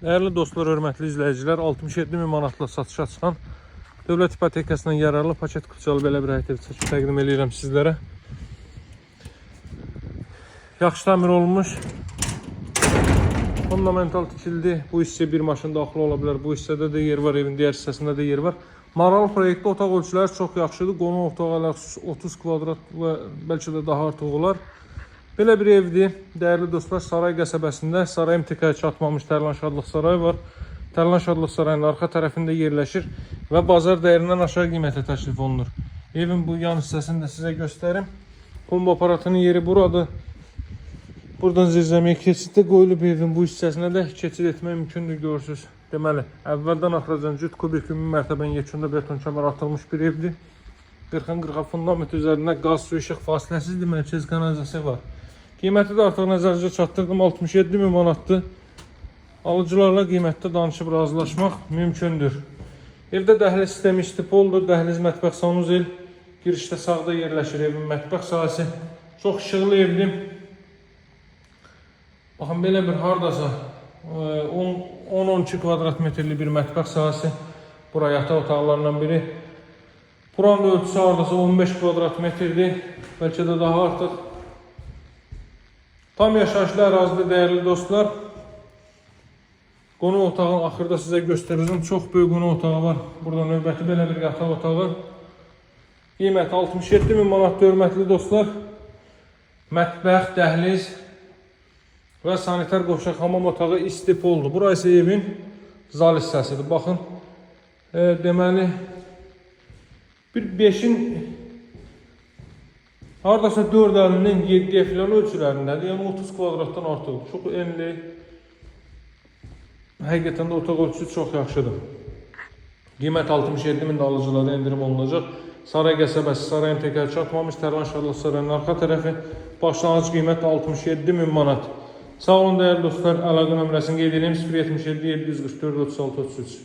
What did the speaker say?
Değerli dostlar, hörmətli izləyicilər, 67.000 manatla satışa çıxan dövlət ipotekasından yararlı paket qıçalı belə bir həyət evi çəkib təqdim edirəm sizlərə. Yaxşı təmir olunmuş, fundamental tikildi. Bu hissə bir maşın daxil ola bilər. Bu hissədə də yer var, evin digər hissəsində də yer var. Maraqlı proyektdə otaq ölçüləri çox yaxşıdır. Qonaq otağı 30 kvadrat və bəlkə də daha artıq olar. Belə bir evdir. Değerli dostlar, Saray qəsəbəsində Saray MTK-ya çatmamış Tərlan Şadlıq Sarayı var. Tərlan Şadlıq Sarayının arxa tərəfində yerləşir və bazar dəyərindən aşağı qiymətə təklif olunur. Evin bu yan hissəsini də sizə göstərim. Kombo aparatının yeri buradır. Buradan zirzəmiyə keçiddə qoyulub, evin bu hissəsinə də keçid etmək mümkündür, görürsünüz. Deməli, əvvəldən axıracan cüt kubik 1000 mərtəbənin yekunda beton kəmər atılmış bir evdir. 40-40 fundament üzərində qaz, su, işıq fasiləsizdir, mərkəz kanalizasiya var. Qiyməti də artıq nəzərinizə çatdırdım, 67.000 manatdır. Alıcılarla qiymətdə danışıb razılaşmaq mümkündür. Evdə dəhliz sistemi istipoldur, dəhliz mətbəx sanuzel. Girişdə sağda yerləşir evin mətbəx sahəsi. Çox işıqlı evdir. Baxın, belə bir hardasa 10-12 kvadrat metrli bir mətbəx sahəsi. Bura yataq otaqlarından biri. Buranın ölçüsü hardasa 15 kvadrat metrdir. Bəlkə də daha artıq. Tam yaşayışlı ərazidə değerli dostlar. Qonaq otağın axırda sizə göstərəcəm. Çox böyük qonaq otağı var. Burada növbəti belə bir yataq otağı. Qiyməti 67.000 manat, hörmətli dostlar. Mətbəx, dəhliz və sanitar qovşaq hamam otağı istipoldur. Burası evin zal hissəsidir. Baxın, deməli bir 5'in hardasa 4.50'nin 7'ye falan ölçülərindədir. Yəni 30 kvadratdan artıq. Çox enli. Həqiqətən də otaq ölçüsü çox yaxşıdır. Qiymət 67.000 alıcılara endirim olunacaq. Saray qəsəbəsi, Saray MTK-ya çatmamış Tərlan Şadlıq Sarayının arxa tərəfi. Başlanğıc qiymət 67.000 manat. Sağ olun değerli dostlar. Əlaqə nömrəsini qeyd edeyim: 077 744 36 33.